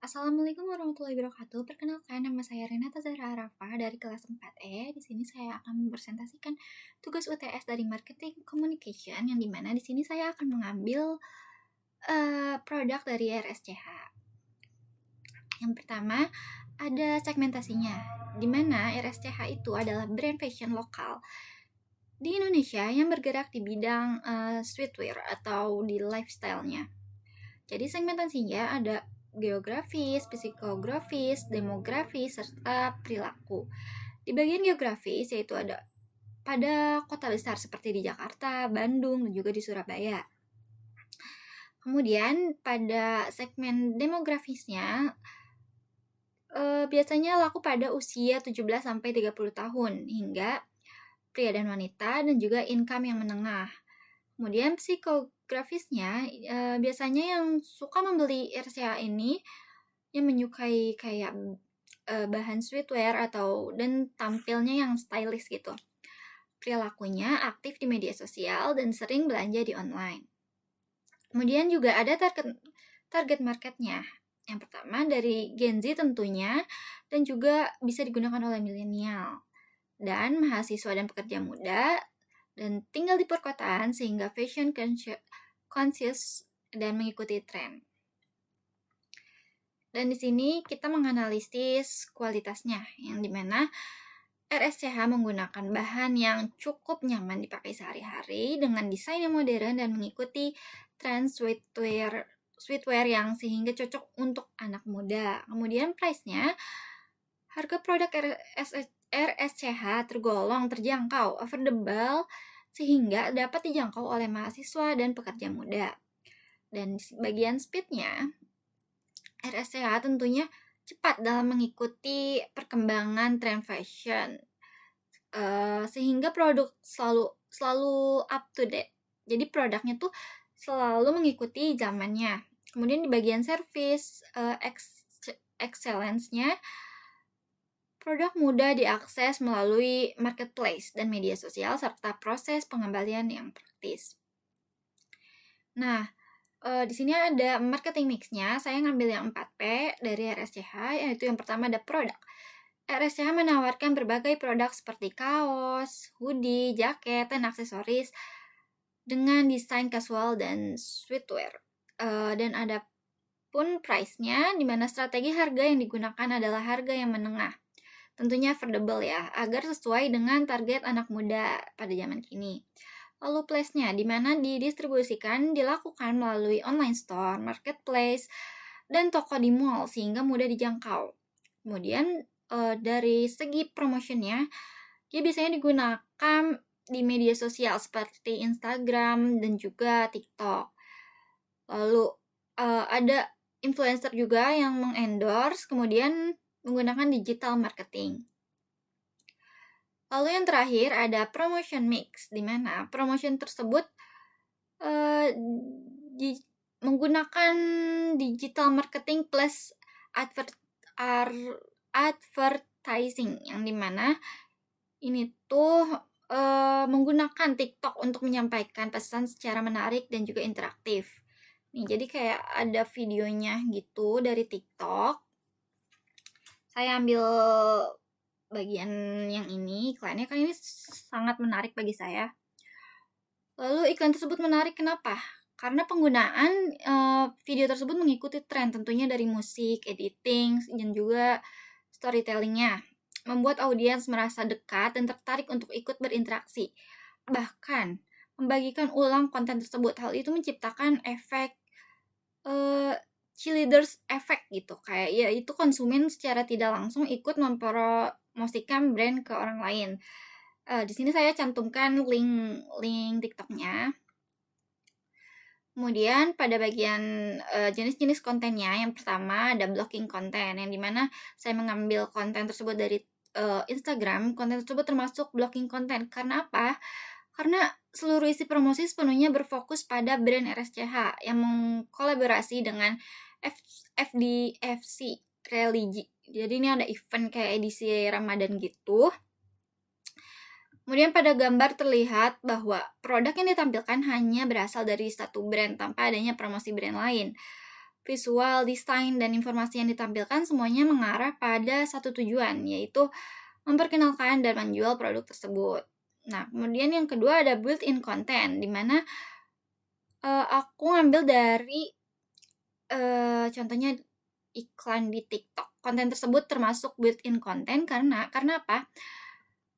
Assalamualaikum warahmatullahi wabarakatuh. Perkenalkan, nama saya Renata Zahra Arafah dari kelas 4E. Di sini saya akan mempresentasikan tugas UTS dari Marketing Communication, yang dimana di sini saya akan mengambil produk dari RSCH. Yang pertama, ada segmentasinya, di mana RSCH itu adalah brand fashion lokal di Indonesia yang bergerak di bidang streetwear atau di lifestyle-nya. Jadi segmentasinya ada geografis, psikografis, demografis, serta perilaku. Di bagian geografis yaitu ada pada kota besar seperti di Jakarta, Bandung, dan juga di Surabaya. Kemudian pada segmen demografisnya biasanya laku pada usia 17-30 tahun hingga pria dan wanita, dan juga income yang menengah. Kemudian psikografisnya biasanya yang suka membeli RCA ini yang menyukai kayak bahan streetwear dan tampilnya yang stylish gitu. Perilakunya aktif di media sosial dan sering belanja di online. Kemudian juga ada target marketnya. Yang pertama dari Gen Z tentunya, dan juga bisa digunakan oleh milenial dan mahasiswa dan pekerja muda, dan tinggal di perkotaan sehingga fashion conscious dan mengikuti tren. Dan di sini kita menganalisis kualitasnya, yang dimana RSCH menggunakan bahan yang cukup nyaman dipakai sehari-hari dengan desain yang modern dan mengikuti tren streetwear yang sehingga cocok untuk anak muda. Kemudian price-nya, harga produk RSCH tergolong terjangkau, affordable, sehingga dapat dijangkau oleh mahasiswa dan pekerja muda. Dan bagian speed-nya, RSCH tentunya cepat dalam mengikuti perkembangan tren fashion, sehingga produk selalu up to date. Jadi produknya tuh selalu mengikuti zamannya. Kemudian di bagian service excellence-nya, produk mudah diakses melalui marketplace dan media sosial serta proses pengembalian yang praktis. Nah, di sini ada marketing mix-nya. Saya ngambil yang 4P dari RSCH, yaitu yang pertama ada produk. RSCH menawarkan berbagai produk seperti kaos, hoodie, jaket, dan aksesoris dengan desain casual dan streetwear. Dan ada pun price-nya, di mana strategi harga yang digunakan adalah harga yang menengah. Tentunya affordable ya, agar sesuai dengan target anak muda pada zaman kini. Lalu place-nya, di mana didistribusikan dilakukan melalui online store, marketplace, dan toko di mall sehingga mudah dijangkau. Kemudian dari segi promotionnya, dia biasanya digunakan di media sosial seperti Instagram dan juga TikTok. Lalu ada influencer juga yang mengendorse, kemudian menggunakan digital marketing. Lalu yang terakhir ada promotion mix, di mana promotion tersebut menggunakan digital marketing plus advertising, yang dimana ini tuh menggunakan TikTok untuk menyampaikan pesan secara menarik dan juga interaktif. Nih, jadi kayak ada videonya gitu dari TikTok. Saya ambil bagian yang ini, iklannya kan ini sangat menarik bagi saya. Lalu iklan tersebut menarik kenapa? Karena penggunaan video tersebut mengikuti tren, tentunya dari musik, editing, dan juga storytellingnya, membuat audiens merasa dekat dan tertarik untuk ikut berinteraksi. Bahkan membagikan ulang konten tersebut. Hal itu menciptakan efek cheerleaders effect gitu, kayak ya itu konsumen secara tidak langsung ikut mempromosikan brand ke orang lain. Di sini saya cantumkan link TikToknya. Kemudian pada bagian jenis-jenis kontennya, yang pertama ada blocking konten, yang dimana saya mengambil konten tersebut dari Instagram. Konten tersebut termasuk blocking konten. Karena apa? Karena seluruh isi promosi sepenuhnya berfokus pada brand RSCH yang mengkolaborasi dengan FDFC religi. Jadi ini ada event kayak edisi Ramadan gitu. Kemudian pada gambar terlihat bahwa produk yang ditampilkan hanya berasal dari satu brand tanpa adanya promosi brand lain. visual, desain, dan informasi yang ditampilkan semuanya mengarah pada satu tujuan, yaitu memperkenalkan dan menjual produk tersebut. Nah, kemudian yang kedua ada built-in content, di mana aku ngambil dari contohnya iklan di TikTok. Konten tersebut termasuk built-in content karena apa?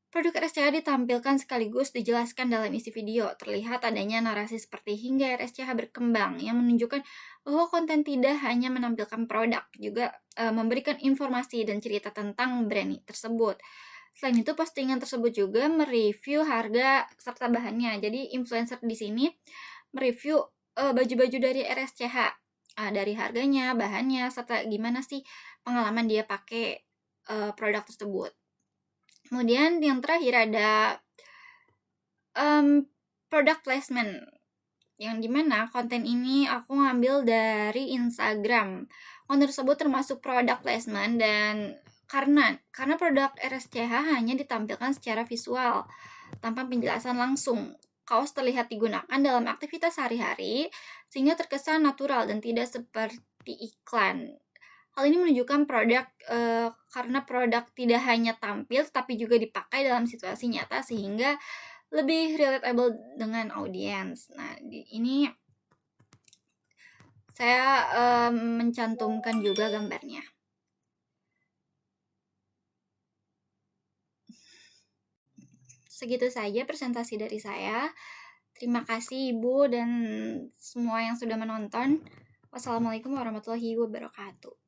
Produk RSCH ditampilkan sekaligus dijelaskan dalam isi video. Terlihat adanya narasi seperti hingga RSCH berkembang yang menunjukkan bahwa konten tidak hanya menampilkan produk, juga memberikan informasi dan cerita tentang brand tersebut. Selain itu, postingan tersebut juga mereview harga serta bahannya. Jadi, influencer di sini mereview baju-baju dari RSCH, dari harganya, bahannya, serta gimana sih pengalaman dia pakai produk tersebut. Kemudian yang terakhir ada product placement, yang dimana konten ini aku ngambil dari Instagram. Konten tersebut termasuk product placement dan karena produk RSCH hanya ditampilkan secara visual tanpa penjelasan langsung. Kaos terlihat digunakan dalam aktivitas sehari-hari sehingga terkesan natural dan tidak seperti iklan. Hal ini menunjukkan produk karena produk tidak hanya tampil tapi juga dipakai dalam situasi nyata sehingga lebih relatable dengan audiens. Nah, di ini saya mencantumkan juga gambarnya. Segitu saja presentasi dari saya. Terima kasih Ibu dan semua yang sudah menonton. Wassalamualaikum warahmatullahi wabarakatuh.